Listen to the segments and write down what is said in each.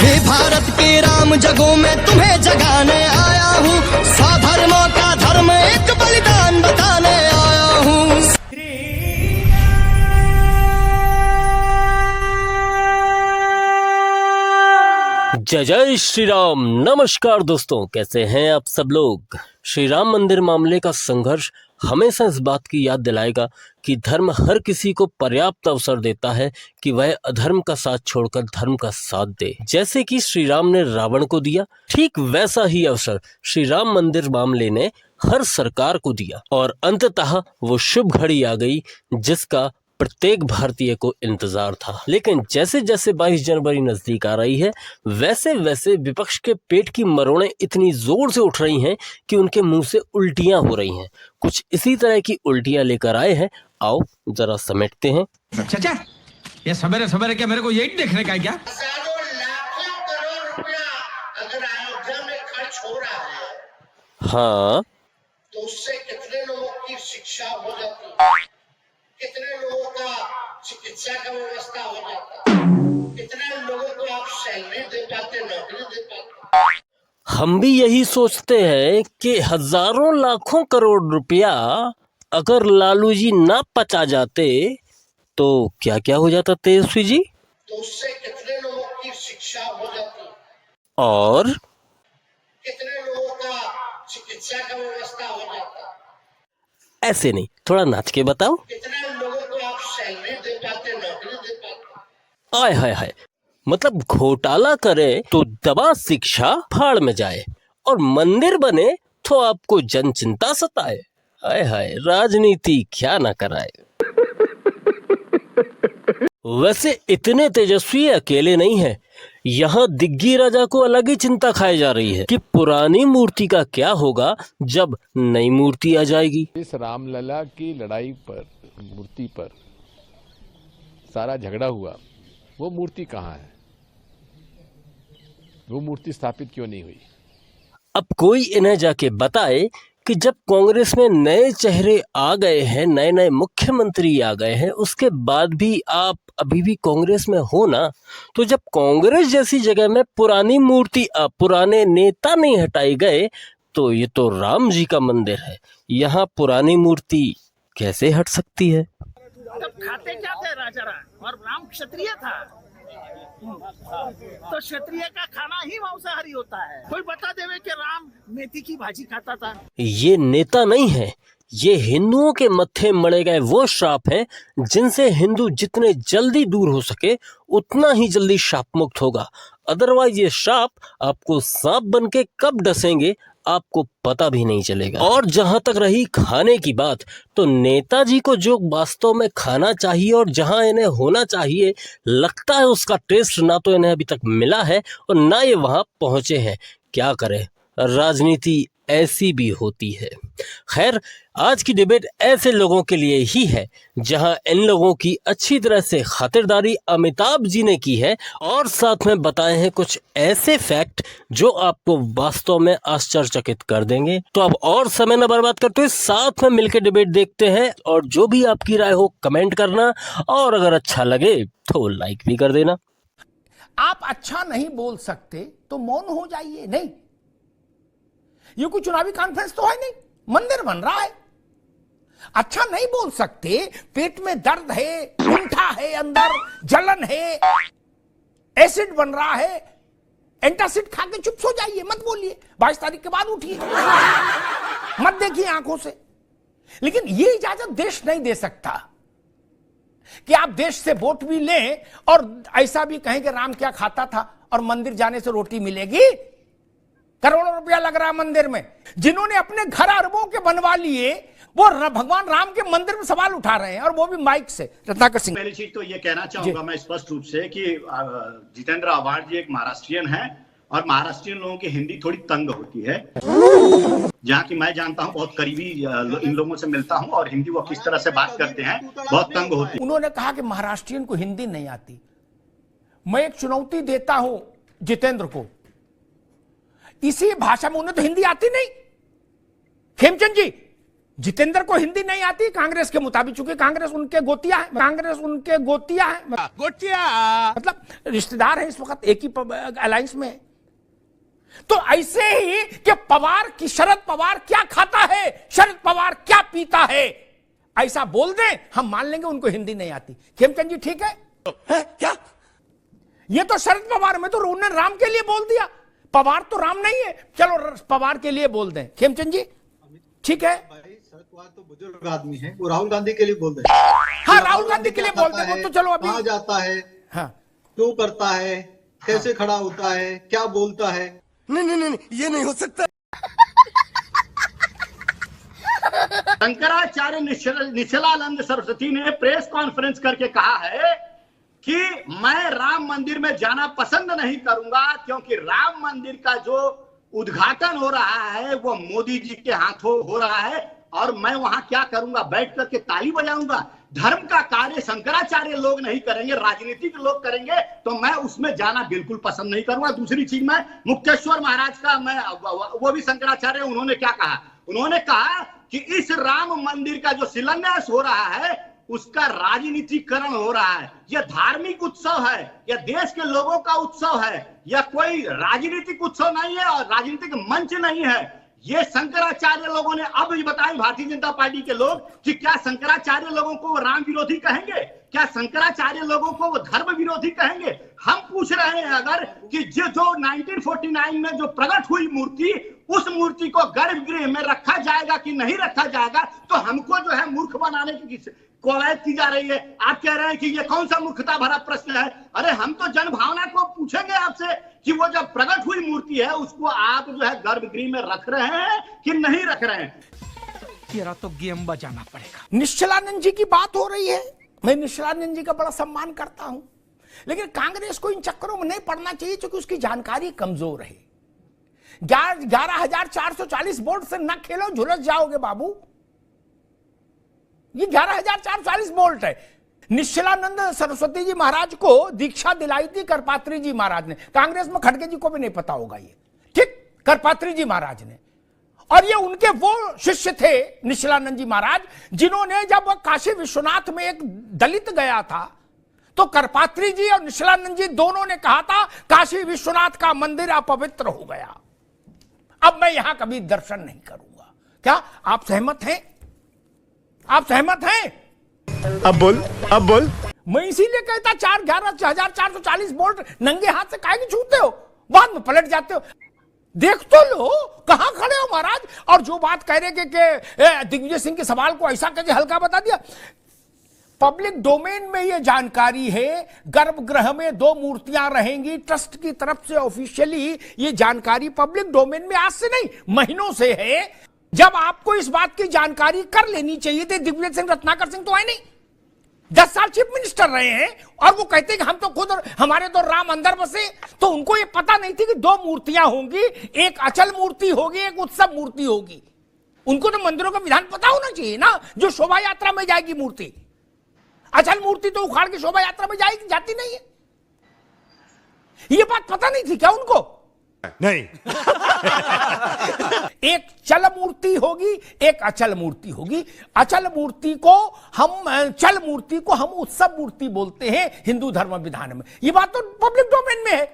हे भारत के राम जगों में तुम्हें जगाने आया हूँ, स्वधर्मों का धर्म एक बलिदान बताने आया हूँ। जय जय श्री राम। नमस्कार दोस्तों, कैसे हैं आप सब लोग। श्री राम मंदिर मामले का संघर्ष हमेशा इस बात की याद दिलाएगा कि धर्म हर किसी को पर्याप्त अवसर देता है कि वह अधर्म का साथ छोड़कर धर्म का साथ दे। जैसे कि श्री राम ने रावण को दिया, ठीक वैसा ही अवसर श्री राम मंदिर मामले ने हर सरकार को दिया और अंततः वो शुभ घड़ी आ गई जिसका प्रत्येक भारतीय को इंतजार था। लेकिन जैसे जैसे 22 जनवरी नजदीक आ रही है, वैसे वैसे विपक्ष के पेट की मरोड़ें इतनी जोर से उठ रही हैं कि उनके मुंह से उल्टियां हो रही हैं। कुछ इसी तरह की उल्टियां लेकर आए हैं, आओ जरा समेटते हैं। चाचा, ये सवेरे सवेरे क्या मेरे को यही देखने का है क्या? लाखों करोड़ रुपया अगर अयोध्या में खर्च हो रहा है, हाँ, तो उससे कितने लोगों की शिक्षा हो जाती है, कितने लोगों का चिकित्सा का व्यवस्था हो जाता, कितने लोगों को आप सैलरी दे पाते, नौकरी दे पाते। हम भी यही सोचते हैं कि हजारों लाखों करोड़ रुपया अगर लालू जी ना पचा जाते तो क्या क्या हो जाता तेजस्वी जी, तो उससे कितने लोगों की शिक्षा हो जाती, और कितने लोगों का चिकित्सा का व्यवस्था हो जाता, ऐसे नहीं, थोड़ा नाच के बताओ। कितने लोगों को आप सैलरी दे पाते, नौकरी दे पाते। आय हाय हाय, मतलब घोटाला करे तो दबा शिक्षा फाड़ में जाए और मंदिर बने तो आपको जन चिंता सताए। आय हाय, राजनीति क्या ना कराए। वैसे इतने तेजस्वी अकेले नहीं है, यहाँ दिग्गी राजा को अलग ही चिंता खाई जा रही है कि पुरानी मूर्ति का क्या होगा जब नई मूर्ति आ जाएगी। इस रामलला की लड़ाई पर, मूर्ति पर सारा झगड़ा हुआ, वो मूर्ति कहाँ है? वो मूर्ति स्थापित क्यों नहीं हुई? अब कोई इन्हें जाके बताए कि जब कांग्रेस में नए चेहरे आ गए हैं, नए नए मुख्यमंत्री आ गए हैं, उसके बाद भी आप अभी भी कांग्रेस में हो ना, तो जब कांग्रेस जैसी जगह में पुरानी मूर्ति, पुराने नेता नहीं हटाए गए, तो ये तो राम जी का मंदिर है, यहाँ पुरानी मूर्ति कैसे हट सकती है। तब खाते क्या थे राजा राम, और राम क्षत्रिय था, तो क्षत्रिय का खाना ही मांसाहारी होता है। कोई बता देवे कि राम मेथी की भाजी खाता था। ये नेता नहीं है, ये हिंदुओं के मत्थे मढ़े गए वो श्राप हैं जिनसे हिंदू जितने जल्दी दूर हो सके उतना ही जल्दी शाप मुक्त होगा। अदरवाइज ये श्राप आपको सांप बन के कब डसेंगे आपको पता भी नहीं चलेगा। और जहां तक रही खाने की बात, तो नेताजी को जो वास्तव में खाना चाहिए और जहां इन्हें होना चाहिए, लगता है उसका टेस्ट ना तो इन्हें अभी तक मिला है और ना ये वहां पहुंचे हैं। क्या करें, राजनीति ऐसी भी होती है। खैर, आज की डिबेट ऐसे लोगों के लिए ही है जहां इन लोगों की अच्छी तरह से खातिरदारी अमिताभ जी ने की है और साथ में बताए हैं कुछ ऐसे फैक्ट जो आपको वास्तव में आश्चर्यचकित कर देंगे। तो अब और समय न बर्बाद करते हुए साथ में मिलकर डिबेट देखते हैं और जो भी आपकी राय हो कमेंट करना और अगर अच्छा लगे तो लाइक भी कर देना। आप अच्छा नहीं बोल सकते तो मौन हो जाइए। नहीं, ये कोई चुनावी कॉन्फ्रेंस तो है नहीं, मंदिर बन रहा है। अच्छा नहीं बोल सकते, पेट में दर्द है, उंठा है, अंदर जलन है, एसिड बन रहा है, एंटासिड खा के चुप सो जाइए, मत बोलिए, 22 तारीख के बाद उठिए, मत देखिए आंखों से। लेकिन ये इजाजत देश नहीं दे सकता कि आप देश से वोट भी लें और ऐसा भी कहें कि राम क्या खाता था और मंदिर जाने से रोटी मिलेगी। करोड़ों रुपया लग रहा है मंदिर में। जिन्होंने अपने घर अरबों के बनवा लिए वो भगवान राम के मंदिर में सवाल उठा रहे हैं, और वो भी माइक से। रत्नाकर सिंह, पहली चीज तो ये कहना चाहूंगा मैं स्पष्ट रूप से कि जितेंद्र आव्हाड जी एक महाराष्ट्रियन हैं और महाराष्ट्रियन लोगों की हिंदी थोड़ी तंग होती है। जहाँ की मैं जानता हूँ, बहुत करीबी इन लोगों से मिलता हूँ और हिंदी वो किस तरह से बात करते हैं बहुत तंग होती है। उन्होंने कहा कि महाराष्ट्रियन को हिंदी नहीं आती। मैं एक चुनौती देता हूं जितेंद्र को, इसी भाषा में, उन्हें तो हिंदी आती नहीं। खेमचंद जी, जितेंद्र को हिंदी नहीं आती कांग्रेस के मुताबिक, चूंकि कांग्रेस उनके गोतिया है, मतलब रिश्तेदार है, इस वक्त एक ही अलायंस में है। तो ऐसे ही कि पवार की, शरद पवार क्या खाता है, शरद पवार क्या पीता है, ऐसा बोल दें, हम मान लेंगे उनको हिंदी नहीं आती। खेमचंद जी ठीक है? क्या ये तो शरद पवार में तो उन्होंने राम के लिए बोल दिया, पवार तो राम नहीं है, चलो पवार के लिए बोल दें। खेमचंद जी ठीक है? शरद पवार तो बुजुर्ग आदमी है, वो राहुल गांधी के लिए बोल रहे हैं। हाँ, राहुल गांधी के लिए बोल रहे हैं, तो चलो अभी कहाँ जाता है, हाँ, क्यों करता है, कैसे खड़ा होता है, क्या बोलता है। नहीं, ये नहीं हो सकता। शंकराचार्य निश्चलानंद सरस्वती ने प्रेस कॉन्फ्रेंस करके कहा है कि मैं राम मंदिर में जाना पसंद नहीं करूंगा, क्योंकि राम मंदिर का जो उद्घाटन हो रहा है वो मोदी जी के हाथों हो रहा है, और मैं वहां क्या करूंगा, बैठ करके ताली बजाऊंगा। धर्म का कार्य शंकराचार्य लोग नहीं करेंगे, राजनीतिक लोग करेंगे, तो मैं उसमें जाना बिल्कुल पसंद नहीं करूंगा। दूसरी चीज, मैं मुक्तेश्वर महाराज का, मैं वो भी शंकराचार्य, उन्होंने क्या कहा, उन्होंने कहा कि इस राम मंदिर का जो शिलान्यास हो रहा है उसका राजनीतिकरण हो रहा है। यह धार्मिक उत्सव है, यह देश के लोगों का उत्सव है, यह कोई राजनीतिक उत्सव नहीं है और राजनीतिक मंच नहीं है। ये शंकराचार्य लोगों ने अब ये बताएं, भारतीय जनता पार्टी के लोग, कि क्या शंकराचार्य लोगों को राम विरोधी कहेंगे, क्या शंकराचार्य लोगों को वो धर्म विरोधी कहेंगे? हम पूछ रहे हैं अगर कि जो 1949 में जो प्रकट हुई मूर्ति, उस मूर्ति को गर्भगृह में रखा जाएगा कि नहीं रखा जाएगा, तो हमको जो है मूर्ख बनाने की कवायद की जा रही है। आप कह रहे हैं कि ये कौन सा मूर्खता भरा प्रश्न है? अरे हम तो जनभावना को पूछेंगे आपसे कि वो जब प्रकट हुई मूर्ति है उसको आप जो है गर्भगृह में रख रहे हैं कि नहीं रख रहे हैं? तेरा तो गेम बजाना पड़ेगा। निश्चलानंद जी की बात हो रही है, मैं निश्चलानंद जी का बड़ा सम्मान करता हूं, लेकिन कांग्रेस को इन चक्करों में नहीं पड़ना चाहिए, क्योंकि उसकी जानकारी कमजोर है। 11,440 वोट से न खेलो, झुलस जाओगे बाबू। ये 11,440 वोल्ट है। निश्चलानंद सरस्वती जी महाराज को दीक्षा दिलाई थी करपात्री जी महाराज ने, कांग्रेस में खड़गे जी को भी नहीं पता होगा ये, ठीक, करपात्री जी महाराज ने। और ये उनके वो शिष्य थे निश्चलानंद जी महाराज, जिन्होंने जब काशी विश्वनाथ में एक दलित गया था तो करपात्री जी और निश्चलानंद जी दोनों ने कहा था काशी विश्वनाथ का मंदिर अपवित्र हो गया, अब मैं यहां कभी दर्शन नहीं करूंगा। क्या आप सहमत हैं? आप सहमत हैं? अब बोल। मैं इसीलिए कहता 11,440 वोल्ट नंगे हाथ से काहे छूते हो, बाद में पलट जाते हो। देख तो लो कहां खड़े हो महाराज। और जो बात कह रहे कि दिग्विजय सिंह के सवाल को ऐसा करके हल्का बता दिया, पब्लिक डोमेन में यह जानकारी है। गर्भगृह में 2 मूर्तियां रहेंगी, ट्रस्ट की तरफ से ऑफिशियली ये जानकारी पब्लिक डोमेन में आज से नहीं महीनों से है। जब आपको इस बात की जानकारी कर लेनी चाहिए थी, दिग्विजय सिंह रत्नाकर सिंह तो आए नहीं, 10 साल चीफ मिनिस्टर रहे हैं, और वो कहते हैं कि हम तो खुद, हमारे तो राम अंदर बसे। तो उनको ये पता नहीं थी कि 2 मूर्तियां होंगी, एक अचल मूर्ति होगी, एक उत्सव मूर्ति होगी। उनको तो मंदिरों का विधान पता होना चाहिए ना, जो शोभा यात्रा में जाएगी मूर्ति। अचल मूर्ति तो उखाड़ के शोभा यात्रा में जाती नहीं है। ये बात पता नहीं थी क्या उनको? नहीं। एक चल मूर्ति होगी, एक अचल मूर्ति होगी। अचल मूर्ति को चल मूर्ति को हम उत्सव मूर्ति बोलते हैं हिंदू धर्म विधान में। ये बात तो पब्लिक डोमेन में है,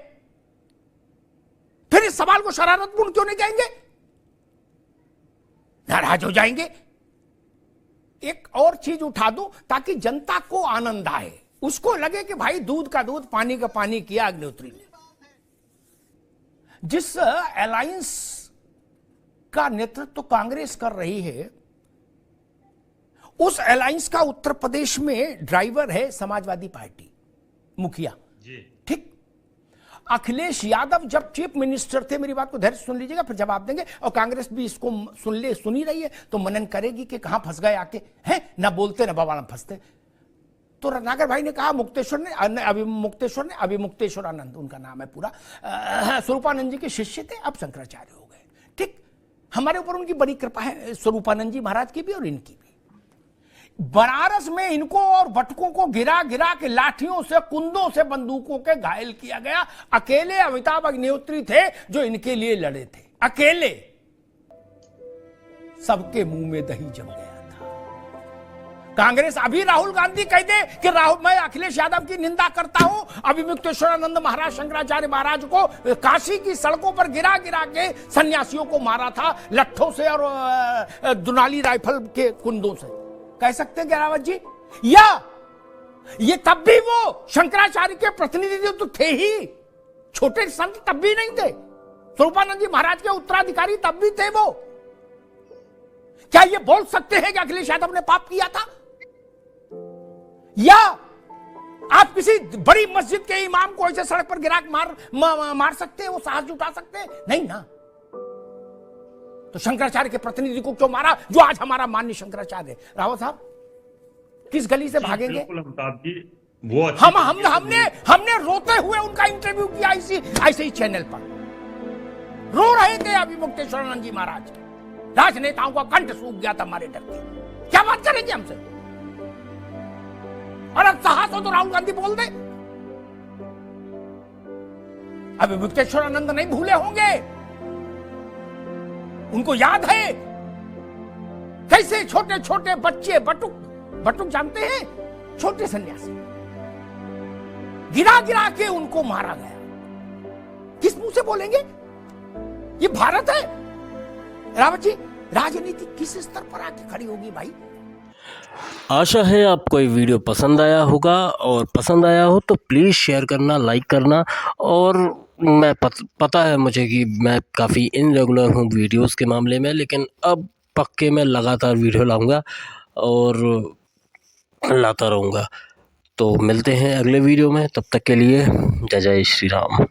फिर इस सवाल को शरारतपूर्ण क्यों नहीं कहेंगे? नाराज हो जाएंगे। एक और चीज उठा दो ताकि जनता को आनंद आए, उसको लगे कि भाई दूध का दूध, पानी का पानी किया अग्निहोत्री ने। जिस अलायंस का नेतृत्व तो कांग्रेस कर रही है, उस अलायंस का उत्तर प्रदेश में ड्राइवर है समाजवादी पार्टी, मुखिया, ठीक। अखिलेश यादव जब चीफ मिनिस्टर थे, मेरी बात को धैर्य सुन लीजिएगा फिर जवाब देंगे, और कांग्रेस भी इसको सुनी रही है तो मनन करेगी कि कहां फंस गए आके, हैं ना बोलते ना बवाल में फंसते। तो रत्नाकर भाई ने कहा अभी मुक्तेश्वरानंद उनका नाम है पूरा, स्वरूपानंद जी के शिष्य थे, अब शंकराचार्य हो गए, ठीक। हमारे ऊपर उनकी बड़ी कृपा है, स्वरूपानंद जी महाराज की भी और इनकी भी। बनारस में इनको और बटकों को गिरा गिरा के लाठियों से, कुंदों से, बंदूकों के घायल किया गया। अकेले अमिताभ अग्निहोत्री थे जो इनके लिए लड़े थे, अकेले। सबके मुंह में दही जम गया था। कांग्रेस अभी राहुल गांधी कह दे कि मैं अखिलेश यादव की निंदा करता हूं, अभी मुक्तेश्वरानंद महाराज शंकराचार्य महाराज को काशी की सड़कों पर गिरा गिरा के सन्यासियों को मारा था लट्ठों से और दुनाली राइफल के कुंदों से, कह सकते हैं रावत जी? या ये तब भी वो शंकराचार्य के प्रतिनिधि तो थे ही, छोटे संत तब भी नहीं थे, स्वरूपानंद जी महाराज के उत्तराधिकारी तब भी थे वो। क्या ये बोल सकते हैं कि अखिलेश यादव ने पाप किया था? या आप किसी बड़ी मस्जिद के इमाम को ऐसे सड़क पर गिरा मार सकते हैं, वो साहस जुटा सकते हैं? नहीं ना। तो शंकराचार्य के प्रतिनिधि को क्यों मारा, जो आज हमारा माननीय शंकराचार्य है? रावत साहब किस गली से भागेंगे? वो हमने रोते हुए उनका इंटरव्यू किया ऐसे ही चैनल पर, रो रहे थे अभी मुक्तेश्वरानंद जी महाराज। राजनेताओं का कंठ सूख गया था हमारे डर से। क्या बात करेंगे हमसे? और अब साहस हो तो राहुल गांधी बोल दे। अभी मुक्तेश्वरानंद नहीं भूले होंगे, उनको याद है कैसे छोटे छोटे बच्चे, बटुक जानते हैं, छोटे सन्यासी, गिरा गिरा के उनको मारा गया। किस मुंह से बोलेंगे? ये भारत है रावत जी। राजनीति किस स्तर पर आके खड़ी होगी भाई? आशा है आपको ये वीडियो पसंद आया होगा, और पसंद आया हो तो प्लीज़ शेयर करना, लाइक करना। और मैं पता है मुझे कि मैं काफ़ी इनरेगुलर हूँ वीडियोस के मामले में, लेकिन अब पक्के मैं लगातार वीडियो लाऊंगा और लाता रहूँगा। तो मिलते हैं अगले वीडियो में, तब तक के लिए जय जय श्री राम।